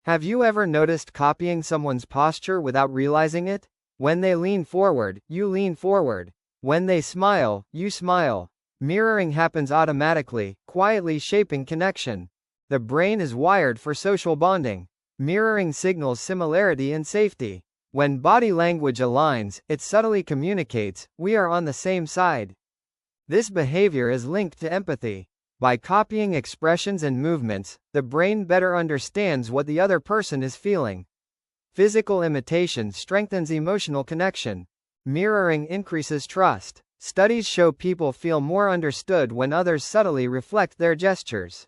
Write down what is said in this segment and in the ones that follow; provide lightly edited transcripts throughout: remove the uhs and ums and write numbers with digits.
Have you ever noticed copying someone's posture without realizing it? When they lean forward, you lean forward. When they smile, you smile. Mirroring happens automatically, quietly shaping connection. The brain is wired for social bonding. Mirroring signals similarity and safety. When body language aligns, it subtly communicates, we are on the same side. This behavior is linked to empathy. By copying expressions and movements, the brain better understands what the other person is feeling. Physical imitation strengthens emotional connection. Mirroring increases trust. Studies show people feel more understood when others subtly reflect their gestures.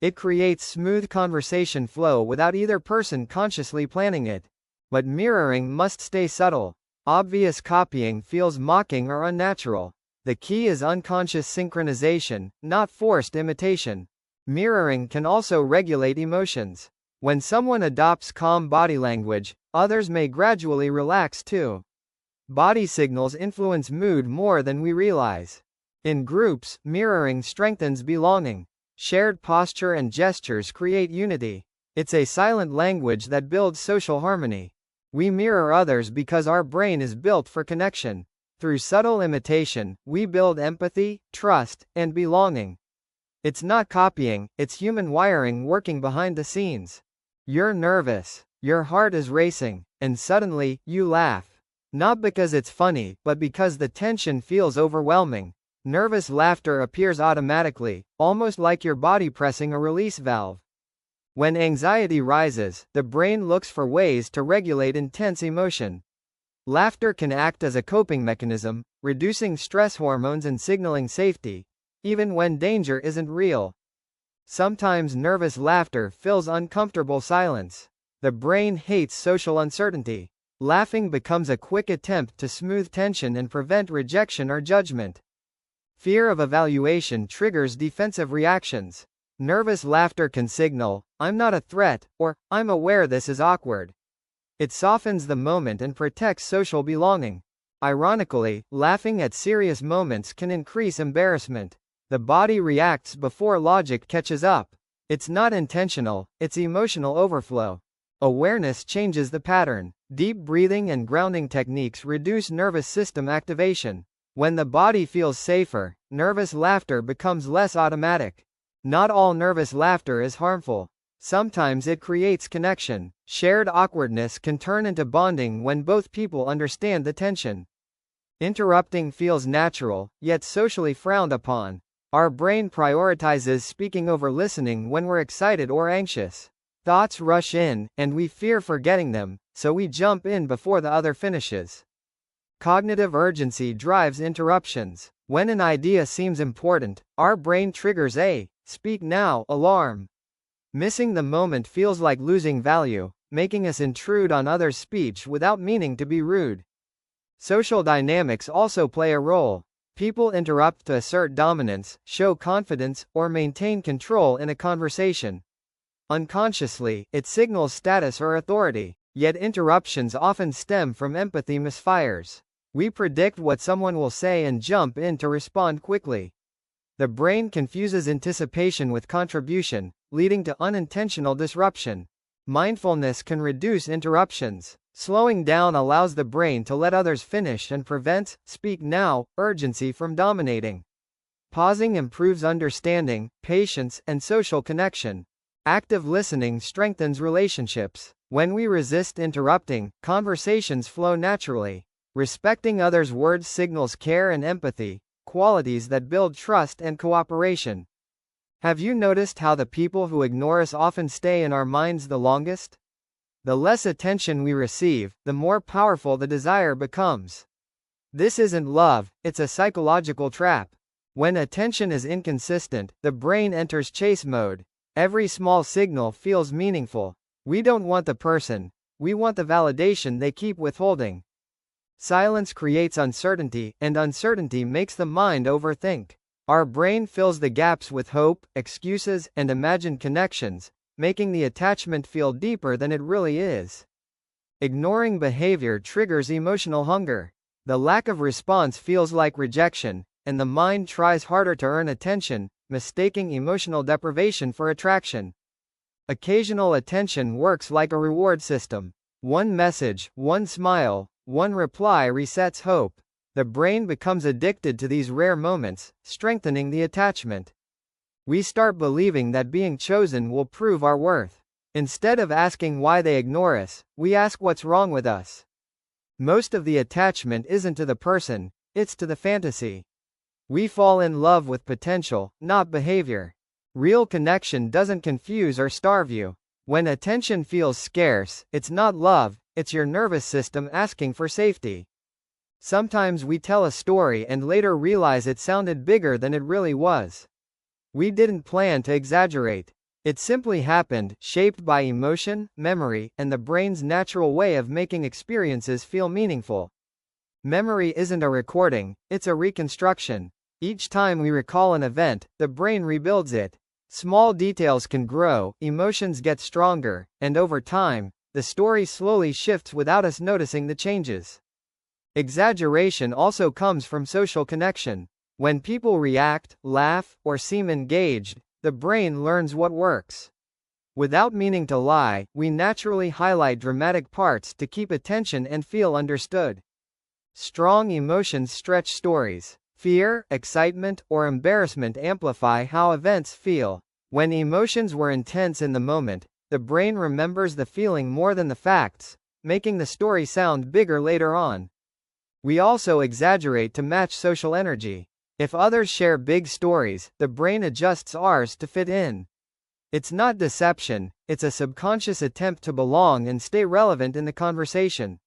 It creates smooth conversation flow without either person consciously planning it. But mirroring must stay subtle. Obvious copying feels mocking or unnatural. The key is unconscious synchronization, not forced imitation. Mirroring can also regulate emotions. When someone adopts calm body language, others may gradually relax too. Body signals influence mood more than we realize. In groups, mirroring strengthens belonging. Shared posture and gestures create unity. It's a silent language that builds social harmony. We mirror others because our brain is built for connection. Through subtle imitation, we build empathy, trust, and belonging. It's not copying, it's human wiring working behind the scenes. You're nervous, your heart is racing, and suddenly, you laugh. Not because it's funny, but because the tension feels overwhelming. Nervous laughter appears automatically, almost like your body pressing a release valve. When anxiety rises, the brain looks for ways to regulate intense emotion. Laughter can act as a coping mechanism, reducing stress hormones and signaling safety, even when danger isn't real. Sometimes nervous laughter fills uncomfortable silence. The brain hates social uncertainty. Laughing becomes a quick attempt to smooth tension and prevent rejection or judgment. Fear of evaluation triggers defensive reactions. Nervous laughter can signal, I'm not a threat, or, I'm aware this is awkward. It softens the moment and protects social belonging. Ironically, laughing at serious moments can increase embarrassment. The body reacts before logic catches up. It's not intentional, it's emotional overflow. Awareness changes the pattern. Deep breathing and grounding techniques reduce nervous system activation. When the body feels safer, nervous laughter becomes less automatic. Not all nervous laughter is harmful. Sometimes it creates connection. Shared awkwardness can turn into bonding when both people understand the tension. Interrupting feels natural, yet socially frowned upon. Our brain prioritizes speaking over listening when we're excited or anxious. Thoughts rush in, and we fear forgetting them, so we jump in before the other finishes. Cognitive urgency drives interruptions. When an idea seems important, our brain triggers a "speak now" alarm. Missing the moment feels like losing value, making us intrude on others' speech without meaning to be rude. Social dynamics also play a role. People interrupt to assert dominance, show confidence, or maintain control in a conversation. Unconsciously, it signals status or authority. Yet interruptions often stem from empathy misfires. We predict what someone will say and jump in to respond quickly. The brain confuses anticipation with contribution, leading to unintentional disruption. Mindfulness can reduce interruptions. Slowing down allows the brain to let others finish and prevents "speak now" urgency from dominating. Pausing improves understanding, patience, and social connection. Active listening strengthens relationships. When we resist interrupting, conversations flow naturally. Respecting others' words signals care and empathy, qualities that build trust and cooperation. Have you noticed how the people who ignore us often stay in our minds the longest? The less attention we receive, the more powerful the desire becomes. This isn't love, it's a psychological trap. When attention is inconsistent, the brain enters chase mode. Every small signal feels meaningful. We don't want the person, we want the validation they keep withholding. Silence creates uncertainty, and uncertainty makes the mind overthink. Our brain fills the gaps with hope, excuses, and imagined connections, making the attachment feel deeper than it really is. Ignoring behavior triggers emotional hunger. The lack of response feels like rejection, and the mind tries harder to earn attention, mistaking emotional deprivation for attraction. Occasional attention works like a reward system. One message, one smile, one reply resets hope. The brain becomes addicted to these rare moments, strengthening the attachment. We start believing that being chosen will prove our worth. Instead of asking why they ignore us, we ask what's wrong with us. Most of the attachment isn't to the person, it's to the fantasy. We fall in love with potential, not behavior. Real connection doesn't confuse or starve you. When attention feels scarce, it's not love, it's your nervous system asking for safety. Sometimes we tell a story and later realize it sounded bigger than it really was. We didn't plan to exaggerate. It simply happened, shaped by emotion, memory, and the brain's natural way of making experiences feel meaningful. Memory isn't a recording, it's a reconstruction. Each time we recall an event, the brain rebuilds it. Small details can grow, emotions get stronger, and over time, the story slowly shifts without us noticing the changes. Exaggeration also comes from social connection. When people react, laugh, or seem engaged, the brain learns what works. Without meaning to lie, we naturally highlight dramatic parts to keep attention and feel understood. Strong emotions stretch stories. Fear, excitement, or embarrassment amplify how events feel. When emotions were intense in the moment, the brain remembers the feeling more than the facts, making the story sound bigger later on. We also exaggerate to match social energy. If others share big stories, the brain adjusts ours to fit in. It's not deception, it's a subconscious attempt to belong and stay relevant in the conversation.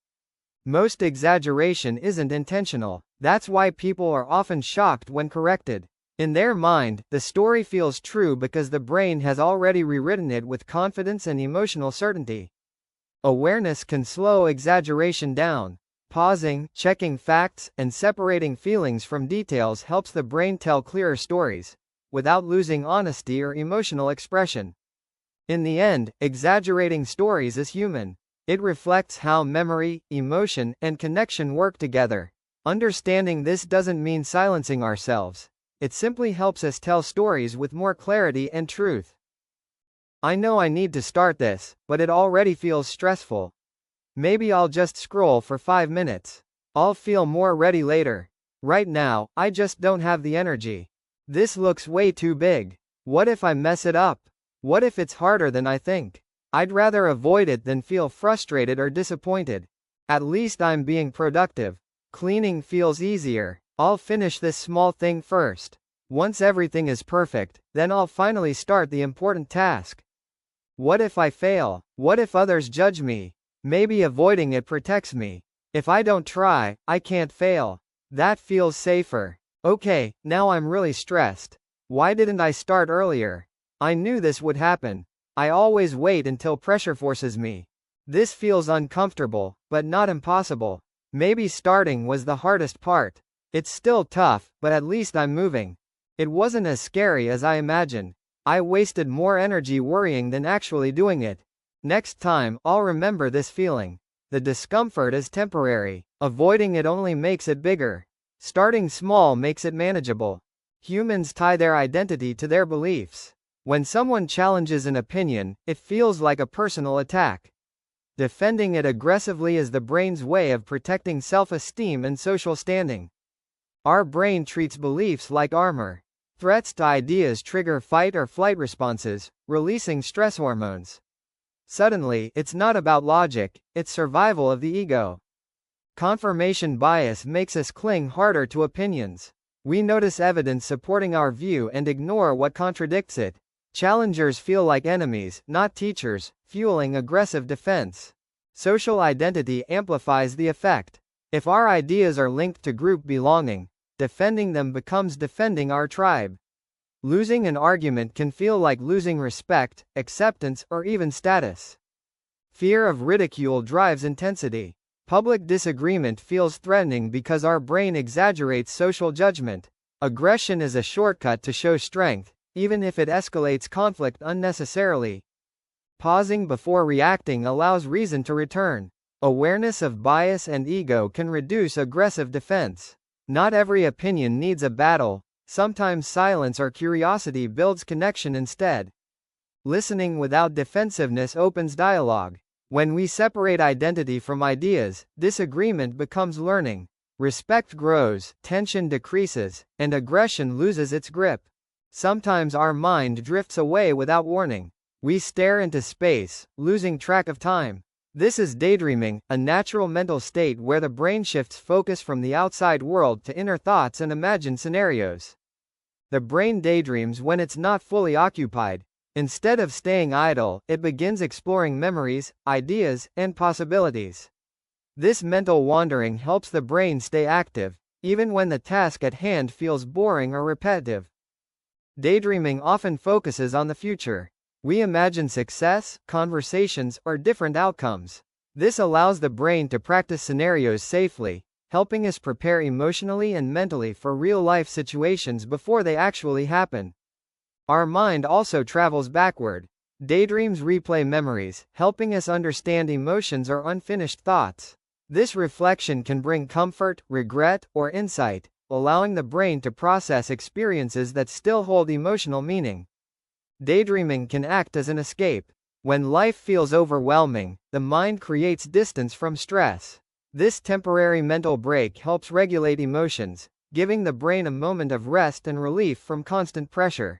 Most exaggeration isn't intentional. That's why people are often shocked when corrected. In their mind, the story feels true because the brain has already rewritten it with confidence and emotional certainty. Awareness can slow exaggeration down. Pausing, checking facts, and separating feelings from details helps the brain tell clearer stories, without losing honesty or emotional expression. In the end, exaggerating stories is human. It reflects how memory, emotion, and connection work together. Understanding this doesn't mean silencing ourselves. It simply helps us tell stories with more clarity and truth. I know I need to start this, but it already feels stressful. Maybe I'll just scroll for 5 minutes. I'll feel more ready later. Right now, I just don't have the energy. This looks way too big. What if I mess it up? What if it's harder than I think? I'd rather avoid it than feel frustrated or disappointed. At least I'm being productive. Cleaning feels easier. I'll finish this small thing first. Once everything is perfect, then I'll finally start the important task. What if I fail? What if others judge me? Maybe avoiding it protects me. If I don't try, I can't fail. That feels safer. Okay, now I'm really stressed. Why didn't I start earlier? I knew this would happen. I always wait until pressure forces me. This feels uncomfortable, but not impossible. Maybe starting was the hardest part. It's still tough, but at least I'm moving. It wasn't as scary as I imagined. I wasted more energy worrying than actually doing it. Next time, I'll remember this feeling. The discomfort is temporary. Avoiding it only makes it bigger. Starting small makes it manageable. Humans tie their identity to their beliefs. When someone challenges an opinion, it feels like a personal attack. Defending it aggressively is the brain's way of protecting self-esteem and social standing. Our brain treats beliefs like armor. Threats to ideas trigger fight or flight responses, releasing stress hormones. Suddenly, it's not about logic, it's survival of the ego. Confirmation bias makes us cling harder to opinions. We notice evidence supporting our view and ignore what contradicts it. Challengers feel like enemies, not teachers, fueling aggressive defense. Social identity amplifies the effect. If our ideas are linked to group belonging, defending them becomes defending our tribe. Losing an argument can feel like losing respect, acceptance, or even status. Fear of ridicule drives intensity. Public disagreement feels threatening because our brain exaggerates social judgment. Aggression is a shortcut to show strength, even if it escalates conflict unnecessarily. Pausing before reacting allows reason to return. Awareness of bias and ego can reduce aggressive defense. Not every opinion needs a battle. Sometimes silence or curiosity builds connection instead. Listening without defensiveness opens dialogue. When we separate identity from ideas, disagreement becomes learning. Respect grows, tension decreases, and aggression loses its grip. Sometimes our mind drifts away without warning. We stare into space, losing track of time. This is daydreaming, a natural mental state where the brain shifts focus from the outside world to inner thoughts and imagined scenarios. The brain daydreams when it's not fully occupied. Instead of staying idle, it begins exploring memories, ideas, and possibilities. This mental wandering helps the brain stay active, even when the task at hand feels boring or repetitive. Daydreaming often focuses on the future. We imagine success, conversations, or different outcomes. This allows the brain to practice scenarios safely, helping us prepare emotionally and mentally for real-life situations before they actually happen. Our mind also travels backward. Daydreams replay memories, helping us understand emotions or unfinished thoughts. This reflection can bring comfort, regret, or insight, allowing the brain to process experiences that still hold emotional meaning. Daydreaming can act as an escape. When life feels overwhelming, the mind creates distance from stress. This temporary mental break helps regulate emotions, giving the brain a moment of rest and relief from constant pressure.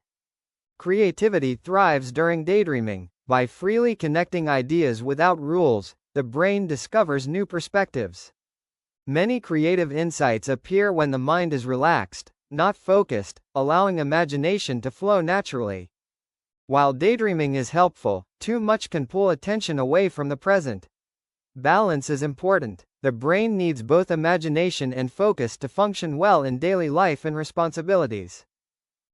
Creativity thrives during daydreaming. By freely connecting ideas without rules, the brain discovers new perspectives. Many creative insights appear when the mind is relaxed, not focused, allowing imagination to flow naturally. While daydreaming is helpful, too much can pull attention away from the present. Balance is important. The brain needs both imagination and focus to function well in daily life and responsibilities.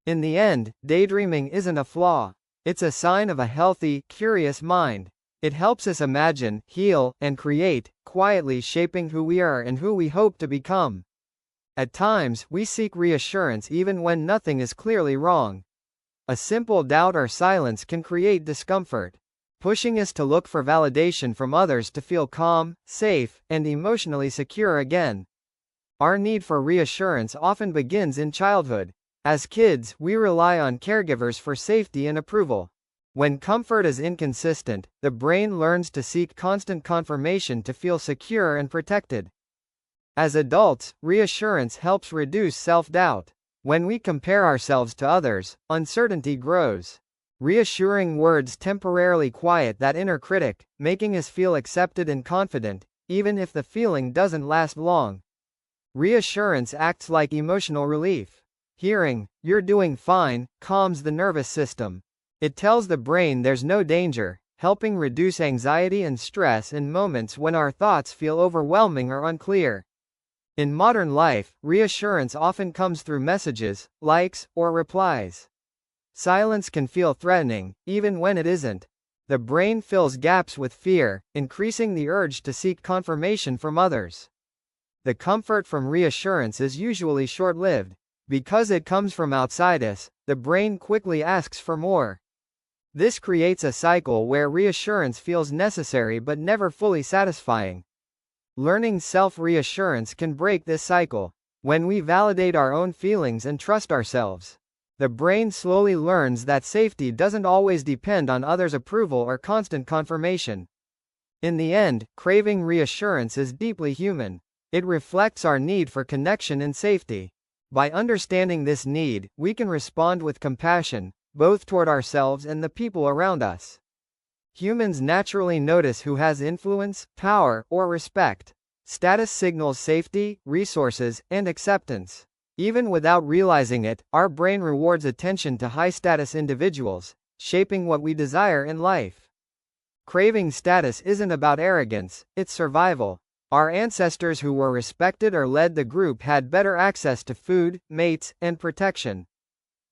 In the end, daydreaming isn't a flaw. It's a sign of a healthy, curious mind. It helps us imagine, heal, and create, quietly shaping who we are and who we hope to become. At times, we seek reassurance even when nothing is clearly wrong. A simple doubt or silence can create discomfort, pushing us to look for validation from others to feel calm, safe, and emotionally secure again. Our need for reassurance often begins in childhood. As kids, we rely on caregivers for safety and approval. When comfort is inconsistent, the brain learns to seek constant confirmation to feel secure and protected. As adults, reassurance helps reduce self-doubt. When we compare ourselves to others, uncertainty grows. Reassuring words temporarily quiet that inner critic, making us feel accepted and confident, even if the feeling doesn't last long. Reassurance acts like emotional relief. Hearing, "You're doing fine," calms the nervous system. It tells the brain there's no danger, helping reduce anxiety and stress in moments when our thoughts feel overwhelming or unclear. In modern life, reassurance often comes through messages, likes, or replies. Silence can feel threatening, even when it isn't. The brain fills gaps with fear, increasing the urge to seek confirmation from others. The comfort from reassurance is usually short-lived. Because it comes from outside us, the brain quickly asks for more. This creates a cycle where reassurance feels necessary but never fully satisfying. Learning self-reassurance can break this cycle. When we validate our own feelings and trust ourselves, the brain slowly learns that safety doesn't always depend on others' approval or constant confirmation. In the end, craving reassurance is deeply human. It reflects our need for connection and safety. By understanding this need, we can respond with compassion, both toward ourselves and the people around us. Humans naturally notice who has influence, power, or respect. Status signals safety, resources, and acceptance. Even without realizing it, our brain rewards attention to high-status individuals, shaping what we desire in life. Craving status isn't about arrogance, it's survival. Our ancestors who were respected or led the group had better access to food, mates, and protection.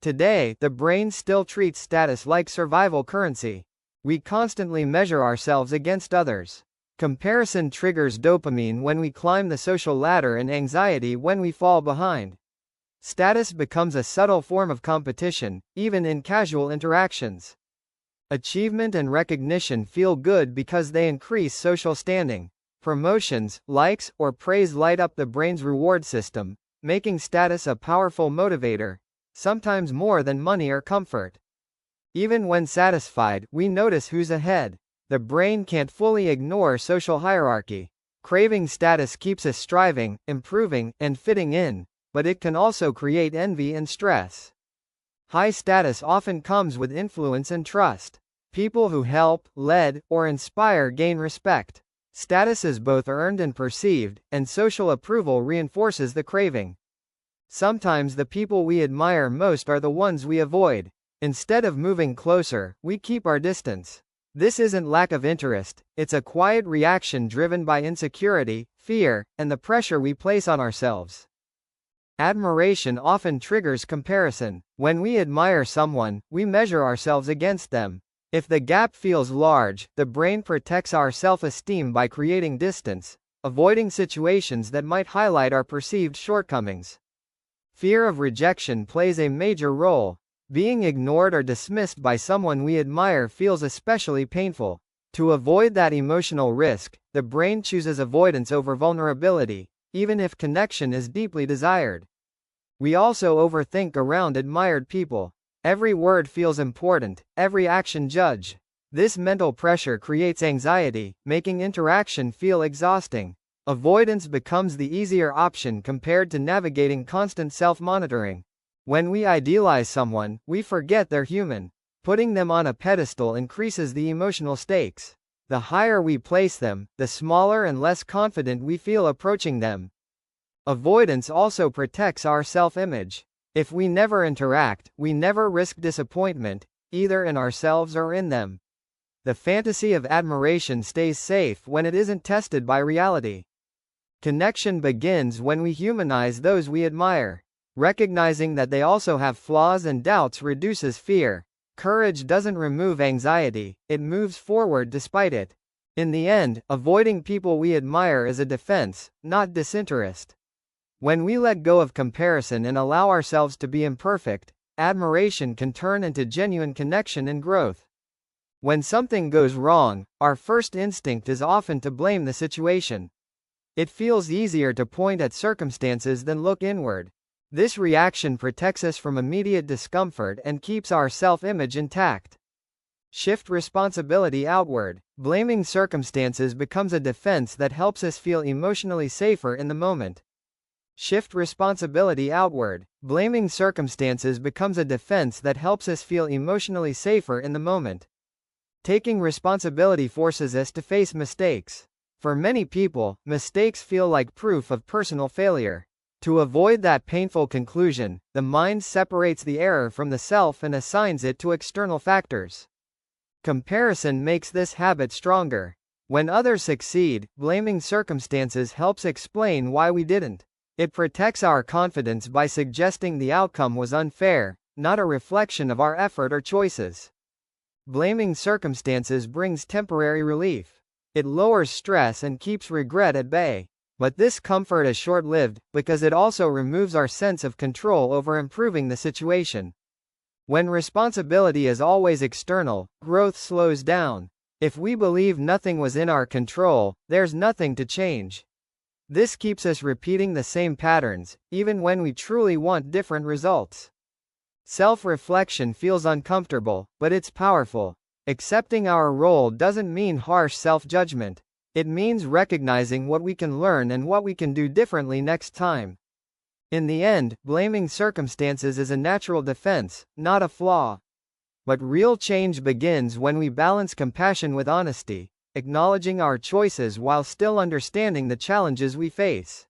Today, the brain still treats status like survival currency. We constantly measure ourselves against others. Comparison triggers dopamine when we climb the social ladder and anxiety when we fall behind. Status becomes a subtle form of competition, even in casual interactions. Achievement and recognition feel good because they increase social standing. Promotions, likes, or praise light up the brain's reward system, making status a powerful motivator, sometimes more than money or comfort. Even when satisfied, we notice who's ahead. The brain can't fully ignore social hierarchy. Craving status keeps us striving, improving, and fitting in, but it can also create envy and stress. High status often comes with influence and trust. People who help, lead, or inspire gain respect. Status is both earned and perceived, and social approval reinforces the craving. Sometimes the people we admire most are the ones we avoid. Instead of moving closer, we keep our distance. This isn't lack of interest, it's a quiet reaction driven by insecurity, fear, and the pressure we place on ourselves. Admiration often triggers comparison. When we admire someone, we measure ourselves against them. If the gap feels large, the brain protects our self-esteem by creating distance, avoiding situations that might highlight our perceived shortcomings. Fear of rejection plays a major role. Being ignored or dismissed by someone we admire feels especially painful. To avoid that emotional risk, the brain chooses avoidance over vulnerability, even if connection is deeply desired. We also overthink around admired people. Every word feels important, every action judged. This mental pressure creates anxiety, making interaction feel exhausting. Avoidance becomes the easier option compared to navigating constant self-monitoring. When we idealize someone, we forget they're human. Putting them on a pedestal increases the emotional stakes. The higher we place them, the smaller and less confident we feel approaching them. Avoidance also protects our self-image. If we never interact, we never risk disappointment, either in ourselves or in them. The fantasy of admiration stays safe when it isn't tested by reality. Connection begins when we humanize those we admire. Recognizing that they also have flaws and doubts reduces fear. Courage doesn't remove anxiety, it moves forward despite it. In the end, avoiding people we admire is a defense, not disinterest. When we let go of comparison and allow ourselves to be imperfect, admiration can turn into genuine connection and growth. When something goes wrong, our first instinct is often to blame the situation. It feels easier to point at circumstances than look inward. This reaction protects us from immediate discomfort and keeps our self-image intact. Shift responsibility outward. Blaming circumstances becomes a defense that helps us feel emotionally safer in the moment. Shift responsibility outward. Blaming circumstances becomes a defense that helps us feel emotionally safer in the moment. Taking responsibility forces us to face mistakes. For many people, mistakes feel like proof of personal failure. To avoid that painful conclusion, the mind separates the error from the self and assigns it to external factors. Comparison makes this habit stronger. When others succeed, blaming circumstances helps explain why we didn't. It protects our confidence by suggesting the outcome was unfair, not a reflection of our effort or choices. Blaming circumstances brings temporary relief. It lowers stress and keeps regret at bay. But this comfort is short-lived, because it also removes our sense of control over improving the situation. When responsibility is always external, growth slows down. If we believe nothing was in our control, there's nothing to change. This keeps us repeating the same patterns, even when we truly want different results. Self-reflection feels uncomfortable, but it's powerful. Accepting our role doesn't mean harsh self-judgment. It means recognizing what we can learn and what we can do differently next time. In the end, blaming circumstances is a natural defense, not a flaw. But real change begins when we balance compassion with honesty, acknowledging our choices while still understanding the challenges we face.